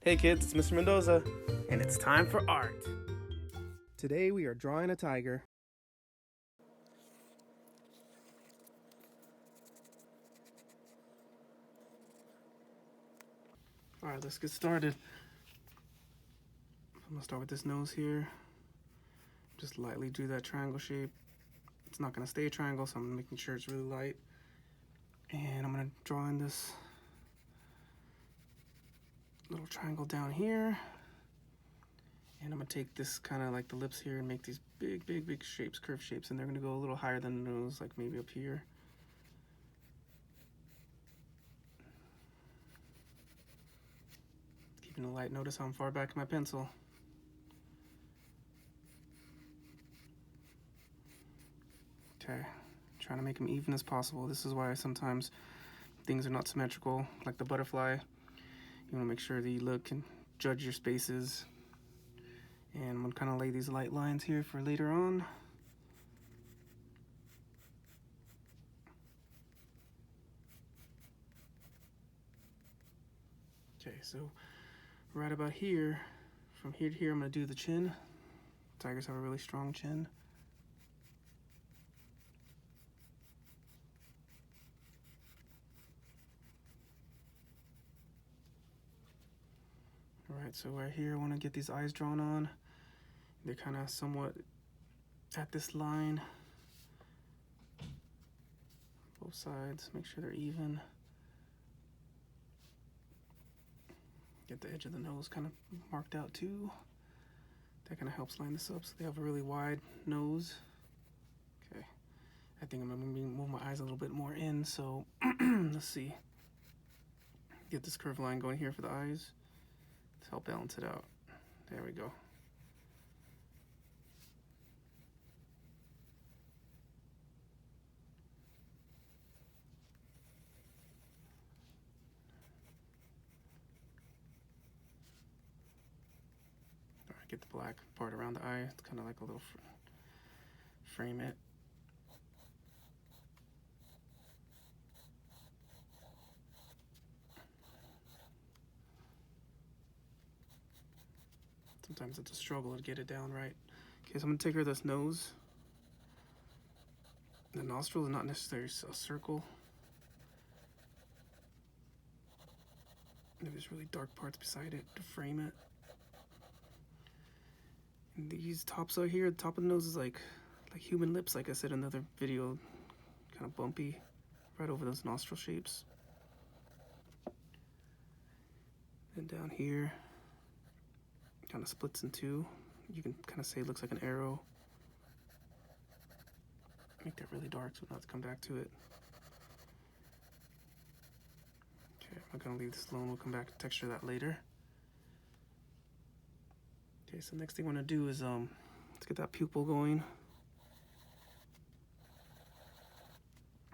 Hey kids, it's Mr. Mendoza, And it's time for art. Today we are drawing a tiger. Alright, let's get started. I'm gonna start with this nose here. Just lightly do that triangle shape. It's not gonna stay a triangle, so I'm making sure it's really light. And I'm gonna draw in this little triangle down here. And I'm gonna take this kind of like the lips here and make these big shapes, curved shapes, and they're gonna go a little higher than the nose, like maybe up here. Keeping the light, notice how I'm far back in my pencil. Okay, trying to make them even as possible. This is why sometimes things are not symmetrical, like the butterfly. You want to make sure that you look and judge your spaces. And I'm going to kind of lay these light lines here for later on. Okay, so right about here, from here to here, I'm going to do the chin. Tigers have a really strong chin. Alright, so right here I want to get these eyes drawn on. They're kind of somewhat at this line. Both sides, make sure they're even. Get the edge of the nose kind of marked out too. That kind of helps line this up so they have a really wide nose. Okay, I think I'm gonna move my eyes a little bit more in, so let's see. Get this curved line going here for the eyes to help balance it out. There we go. All right, get the black part around the eye. It's kind of like a little frame it. Sometimes it's a struggle to get it down right. Okay, so I'm gonna take her this nose. The nostril is not necessarily a circle. There's really dark parts beside it to frame it. And these tops out here, the top of the nose is like human lips, like I said in another video, kind of bumpy, right over those nostril shapes. And down here, kind of splits in two. You can kind of say it looks like an arrow. Make that really dark so we don't have to come back to it. Okay, I'm gonna leave this alone. We'll come back to texture that later. Okay, so next thing I'm gonna do is let's get that pupil going.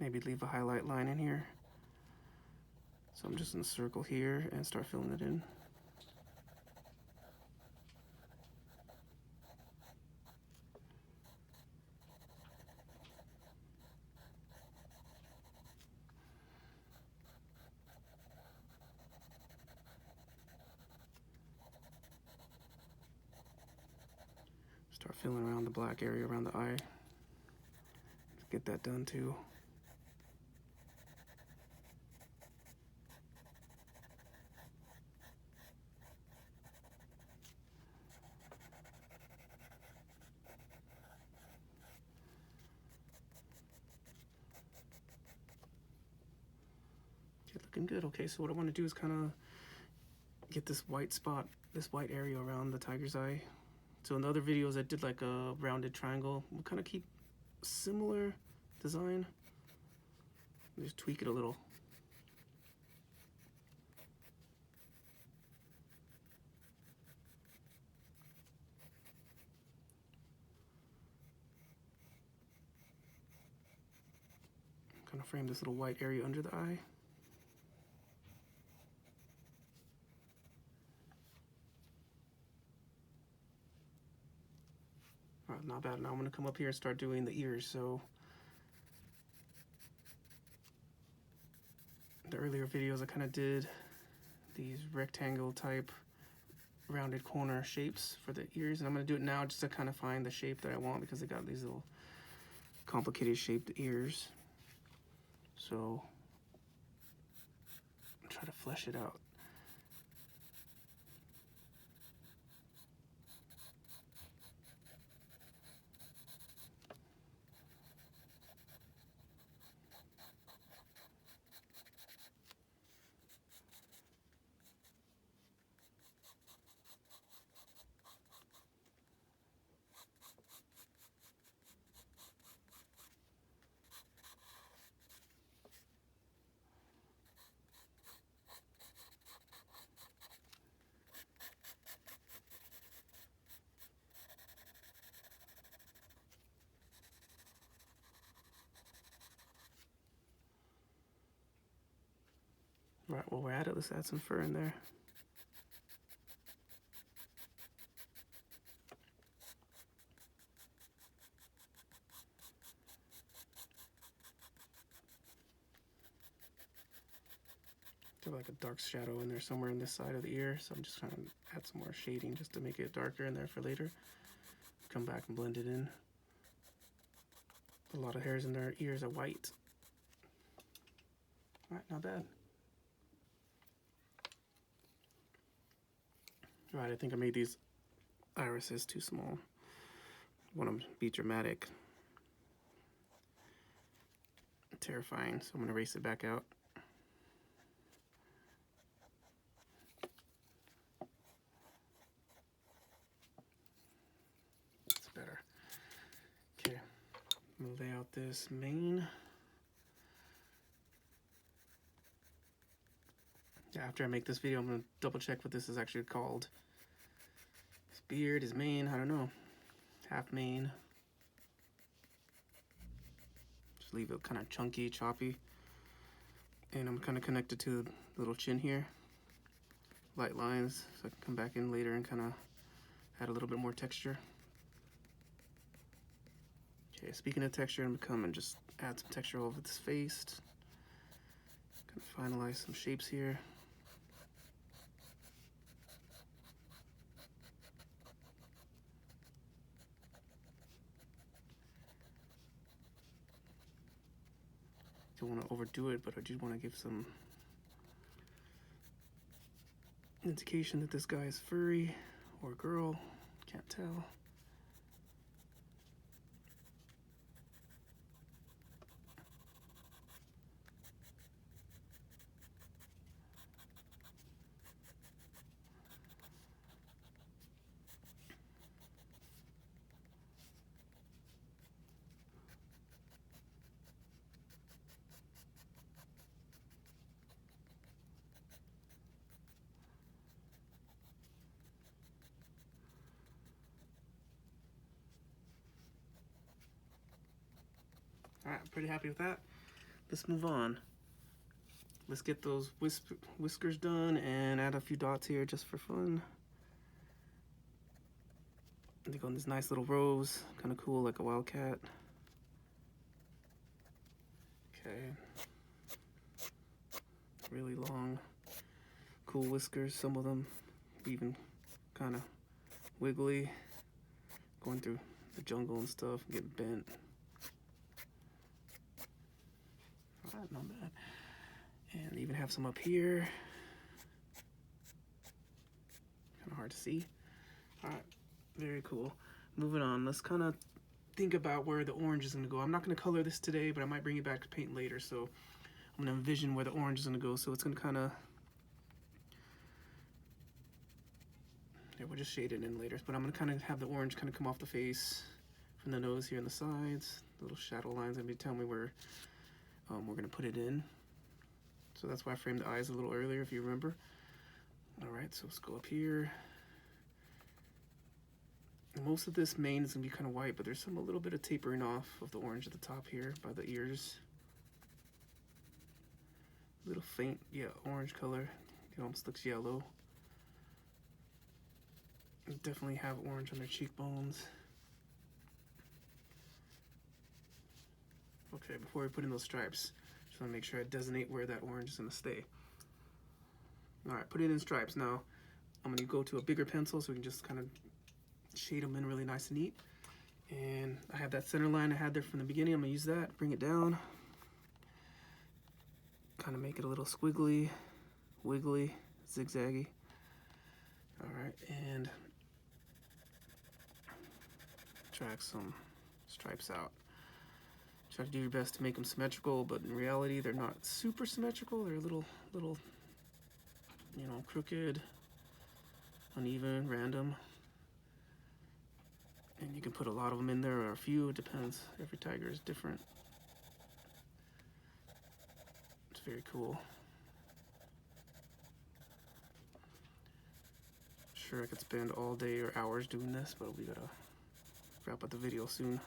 Maybe leave a highlight line in here. So I'm just gonna circle here and start filling it in. Start filling around the black area around the eye. Get that done too. Okay, looking good. Okay, so what I want to do is kind of get this white spot, this white area around the tiger's eye. So in the other videos I did like a rounded triangle. We'll kind of keep similar design. Just tweak it a little. Kind of frame this little white area under the eye. Not bad. Now I'm gonna come up here and start doing the ears. So the earlier videos I kind of did these rectangle type rounded corner shapes for the ears, and I'm going to do it now just to kind of find the shape that I want, because they got these little complicated shaped ears. So I'll try to flesh it out. Right, while we're at it, let's add some fur in there. There's like a dark shadow in there somewhere in this side of the ear, so I'm just trying to add some more shading just to make it darker in there for later. Come back and blend it in. A lot of hairs in their ears are white. Alright, not bad. Alright, I think I made these irises too small. I want them to be dramatic. Terrifying, so I'm going to erase it back out. That's better. Okay, I'm going to lay out this mane. Yeah, after I make this video, I'm going to double check what this is actually called. His beard, his mane, I don't know. Half mane. Just leave it kind of chunky, choppy. And I'm kind of connected to the little chin here. Light lines, so I can come back in later and kind of add a little bit more texture. Okay, speaking of texture, I'm going to come and just add some texture all over this face. Kind of finalize some shapes here. Don't want to overdo it, but I do want to give some indication that this guy is furry or girl. Can't tell. Alright, I'm pretty happy with that. Let's move on. Let's get those whiskers done and add a few dots here just for fun. They go in this nice little rows, kind of cool, like a wildcat. Okay. Really long, cool whiskers, some of them even kind of wiggly, going through the jungle and stuff, getting bent. Alright, not bad. And even have some up here. Kind of hard to see. Alright, very cool. Moving on, let's kind of think about where the orange is going to go. I'm not going to color this today, but I might bring it back to paint later, so I'm going to envision where the orange is going to go. So it's going to kind of, yeah, we'll just shade it in later, but I'm going to kind of have the orange kind of come off the face from the nose here and the sides. Little shadow lines going to be telling me where we're going to put it in. So that's why I framed the eyes a little earlier, if you remember. Alright, so let's go up here. And most of this mane is going to be kind of white, but there's a little bit of tapering off of the orange at the top here by the ears. A little faint, yeah, orange color. It almost looks yellow. They definitely have orange on their cheekbones. Okay, before we put in those stripes, just want to make sure I designate where that orange is going to stay. Alright, put it in stripes. Now, I'm gonna go to a bigger pencil so we can just kind of shade them in really nice and neat. And I have that center line I had there from the beginning. I'm gonna use that, bring it down, kind of make it a little squiggly, wiggly, zigzaggy. All right, and drag some stripes out. Try to do your best to make them symmetrical, but in reality, they're not super symmetrical. They're a little, you know, crooked, uneven, random. And you can put a lot of them in there or a few, it depends. Every tiger is different. It's very cool. Sure, I could spend all day or hours doing this, but we gotta wrap up the video soon.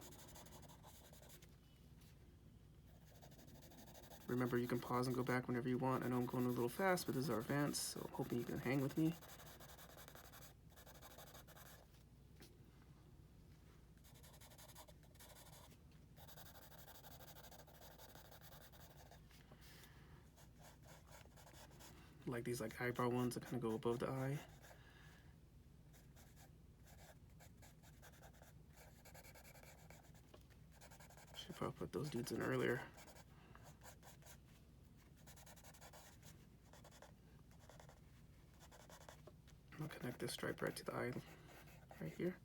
Remember, you can pause and go back whenever you want. I know I'm going a little fast, but this is our advance, so I'm hoping you can hang with me. Like these eyebrow ones that kind of go above the eye. Should probably put those dudes in earlier. I'll connect this stripe right to the eye right here.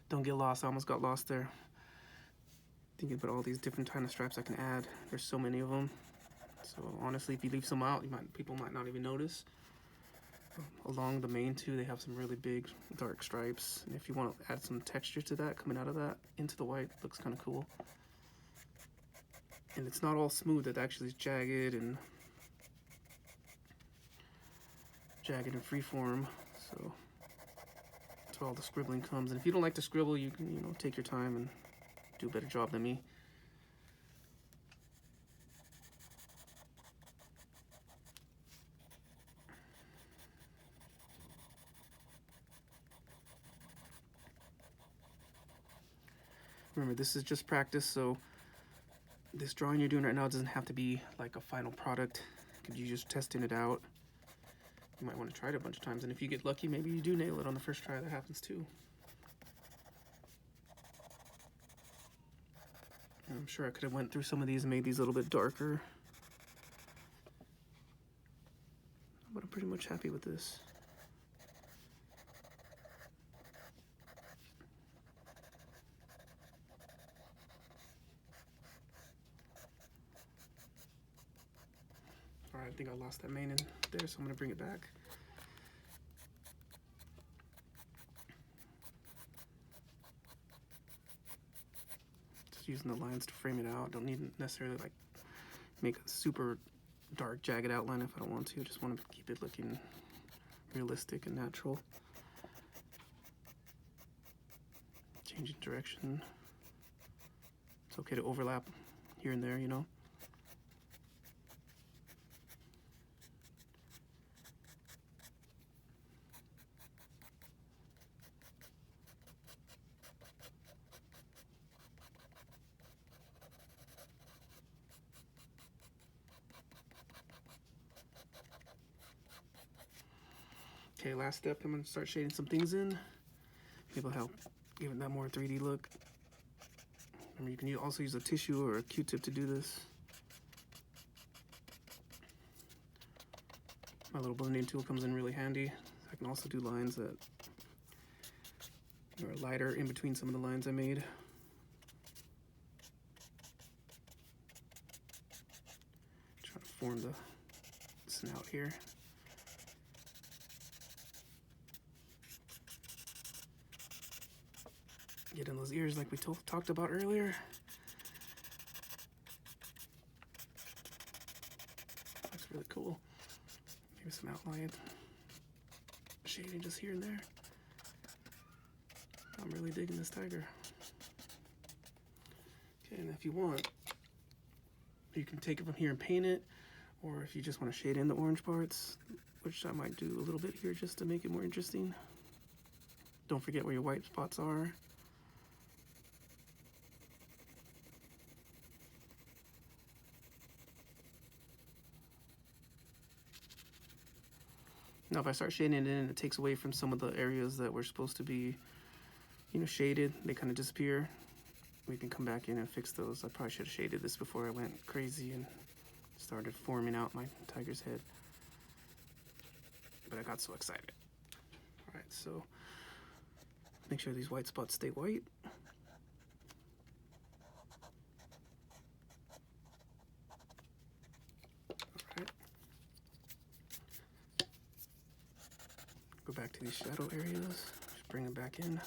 Don't get lost, I almost got lost there. Thinking about all these different kind of stripes I can add. There's so many of them. So honestly, if you leave some out, people might not even notice. Along the main two, they have some really big dark stripes. And if you want to add some texture to that, coming out of that into the white, looks kind of cool. And it's not all smooth, it actually is jagged and freeform. So that's where all the scribbling comes. And if you don't like to scribble, you can, you know, take your time and do a better job than me. Remember, this is just practice, so this drawing you're doing right now doesn't have to be like a final product. You're just testing it out. You might want to try it a bunch of times, and if you get lucky, maybe you do nail it on the first try. That happens too. And I'm sure I could have went through some of these and made these a little bit darker, but I'm pretty much happy with this. Alright, I think I lost that mane in there, so I'm going to bring it back. Just using the lines to frame it out. Don't need necessarily like make a super dark jagged outline if I don't want to. I just want to keep it looking realistic and natural. Changing direction. It's okay to overlap here and there, you know. Okay, last step, I'm going to start shading some things in. Maybe it'll help give it that more 3D look. Remember, you can also use a tissue or a Q-tip to do this. My little blending tool comes in really handy. I can also do lines that are lighter in between some of the lines I made. Trying to form the snout here. Get in those ears like we talked about earlier. Looks really cool. Maybe some outline shading just here and there. I'm really digging this tiger. Okay, and if you want, you can take it from here and paint it, or if you just want to shade in the orange parts, which I might do a little bit here just to make it more interesting. Don't forget where your white spots are. Now if I start shading it in, it takes away from some of the areas that were supposed to be, you know, shaded. They kind of disappear. We can come back in and fix those. I probably should have shaded this before I went crazy and started forming out my tiger's head. But I got so excited. All right, so make sure these white spots stay white. All right. Go back to these shadow areas. Just bring them back in.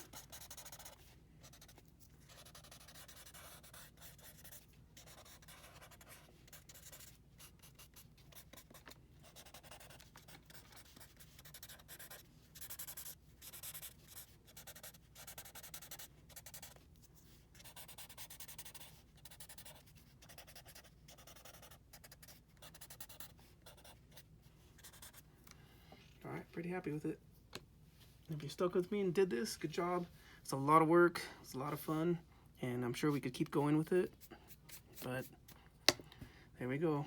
All right, pretty happy with it. If you stuck with me and did this, good job. It's a lot of work, it's a lot of fun, and I'm sure we could keep going with it, but there we go.